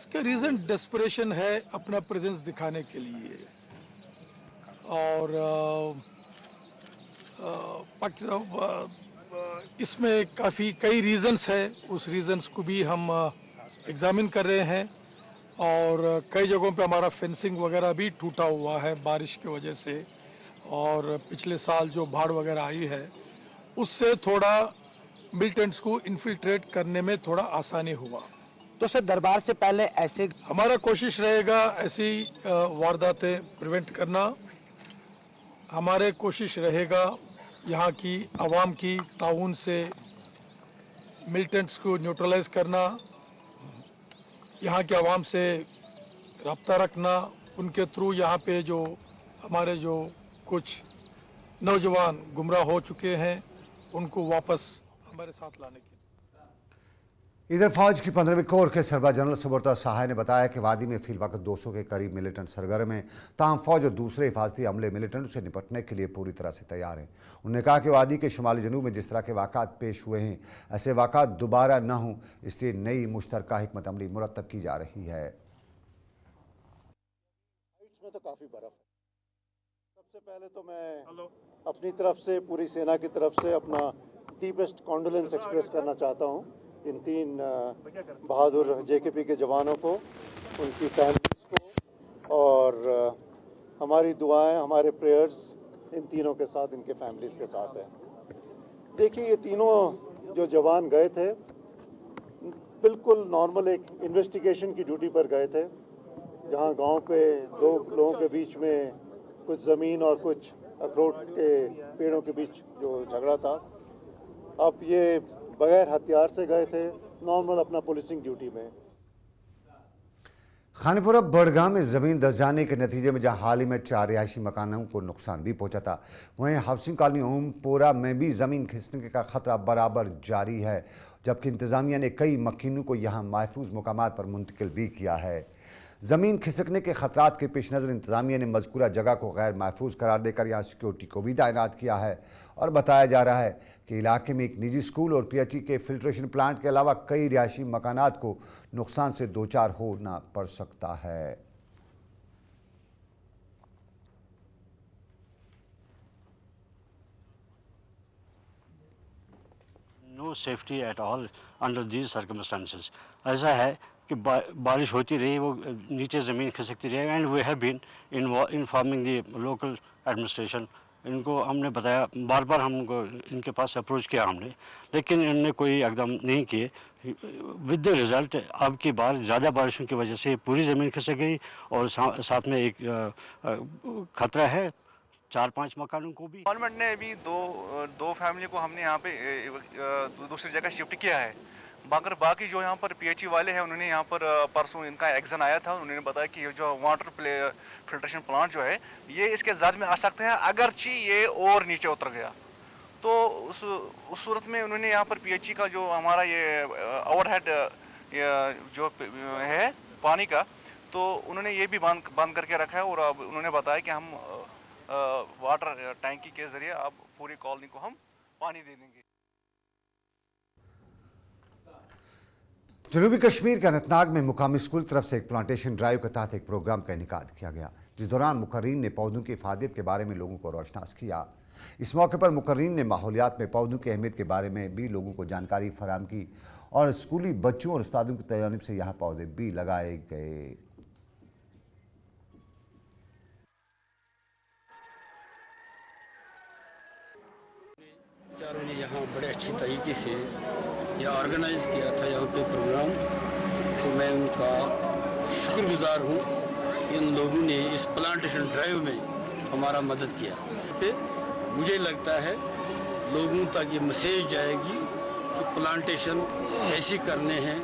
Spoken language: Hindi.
इसका रीज़न डेस्परेशन है, अपना प्रेजेंस दिखाने के लिए। और इसमें कई रीज़न्स है, उस रीज़न्स को भी हम एग्ज़ामिन कर रहे हैं। और कई जगहों पे हमारा फेंसिंग वगैरह भी टूटा हुआ है बारिश की वजह से, और पिछले साल जो बाढ़ वगैरह आई है उससे थोड़ा मिलिटेंट्स को इन्फिल्ट्रेट करने में थोड़ा आसानी हुआ। तो सर, दरबार से पहले ऐसे हमारा कोशिश रहेगा ऐसी वारदातें प्रिवेंट करना। हमारे कोशिश रहेगा यहाँ की आवाम की ताउन से मिलिटेंट्स को न्यूट्रलाइज करना, यहाँ के आवाम से रब्ता रखना, उनके थ्रू यहाँ पे जो हमारे जो कुछ नौजवान गुमराह हो चुके हैं उनको वापस हमारे साथ लाने की। इधर फौज की 15वीं कोर के सरबराह जनरल सुब्रता सहाय ने बताया कि वादी में फिलवक्त 200 के करीब मिलिटेंट सरगर्म हैं। ताहम फौज और दूसरे हिफाजती अमले मिलिटेंट से निपटने के लिए पूरी तरह से तैयार हैं। उन्होंने कहा कि वादी के शुमाली जनूब में जिस तरह के वाक़ात पेश हुए हैं, ऐसे वाक़ात दोबारा न हों, इसलिए नई मुश्तरका हिकमत अमली मुरतब की जा रही है। में तो काफ़ी बर्फ़ है। सबसे पहले तो मैं अपनी तरफ से, पूरी सेना की तरफ से अपना डीपेस्ट कॉन्डोलेंस एक्सप्रेस करना चाहता हूँ इन 3 बहादुर जेकेपी के जवानों को, उनकी फैमिलीज़ को, और हमारी दुआएं, हमारे प्रेयर्स इन तीनों के साथ, इनके फैमिलीज़ के साथ है। देखिए, ये तीनों जो जवान गए थे बिल्कुल नॉर्मल एक इन्वेस्टिगेशन की ड्यूटी पर गए थे, जहाँ गांव पे 2 लोगों के बीच में कुछ ज़मीन और कुछ अखरोट के पेड़ों के बीच जो झगड़ा था। अब ये बगैर हथियार से गए थे, नॉर्मल अपना पुलिसिंग ड्यूटी में। खानीपुरा बड़गांव में ज़मीन धंस जाने के नतीजे में जहां हाल ही में 4 रिहायशी मकानों को नुकसान भी पहुंचा था, वहीं हाउसिंग कॉलोनी ओमपोरा में भी ज़मीन खिसकने का खतरा बराबर जारी है, जबकि इंतज़ामिया ने कई मकीनों को यहां महफूज मुकामात पर मुंतकिल भी किया है। ज़मीन खिसकने के खतरात के पेश नज़र इंतज़ामिया ने मज़कूरा जगह को गैर महफूज करार देकर यहाँ सिक्योरिटी को भी तैनात किया है, और बताया जा रहा है कि इलाके में एक निजी स्कूल और PHE के फिल्ट्रेशन प्लांट के अलावा कई रिहायशी मकानात को नुकसान से दो चार होना पड़ सकता है। No safety at all under these circumstances. ऐसा है कि बारिश होती रही, वो नीचे ज़मीन खिसकती रही, and we have been informing the local administration. इनको हमने बताया, बार बार हमको इनके पास अप्रोच किया हमने, लेकिन इन्होंने कोई एकदम नहीं किए। विद द रिज़ल्ट अब की बार ज़्यादा बारिशों की वजह से पूरी ज़मीन खिसक गई, और साथ में एक खतरा है 4-5 मकानों को भी। गवर्नमेंट ने अभी दो फैमिली को हमने यहाँ पे दूसरी जगह शिफ्ट किया है, मगर बाकी जो यहाँ पर PHE वाले हैं, उन्होंने यहाँ पर परसों इनका एक्शन आया था, उन्होंने बताया कि ये जो वाटर फिल्ट्रेशन प्लांट जो है ये इसके ज़द में आ सकते हैं अगरचे ये और नीचे उतर गया। तो उस सूरत में उन्होंने यहाँ पर PHE का जो हमारा ये ओवरहेड जो है पानी का, तो उन्होंने ये भी बंद करके रखा है, और अब उन्होंने बताया कि हम वाटर टैंकी के ज़रिए अब पूरी कॉलोनी को हम पानी दे देंगे। जनूबी कश्मीर के अनंतनाग में मुकामी स्कूल तरफ से एक प्लांटेशन ड्राइव के तहत एक प्रोग्राम का इनेकाद किया गया, जिस दौरान मुकर्रीन ने पौधों की हिफाजत के बारे में लोगों को रोशनास किया। इस मौके पर मुकर्रीन ने माहौलियात में पौधों की अहमियत के बारे में भी लोगों को जानकारी फराहम की, और स्कूली बच्चों और उस्तादों की जानिब से यहाँ पौधे भी लगाए गए। ने यहाँ बड़े अच्छी तरीके से यह ऑर्गेनाइज किया था यहाँ पे प्रोग्राम, तो मैं उनका शुक्रगुजार हूँ। इन लोगों ने इस प्लांटेशन ड्राइव में हमारा मदद किया। फिर मुझे लगता है लोगों तक ये मैसेज जाएगी कि प्लांटेशन कैसे करने हैं।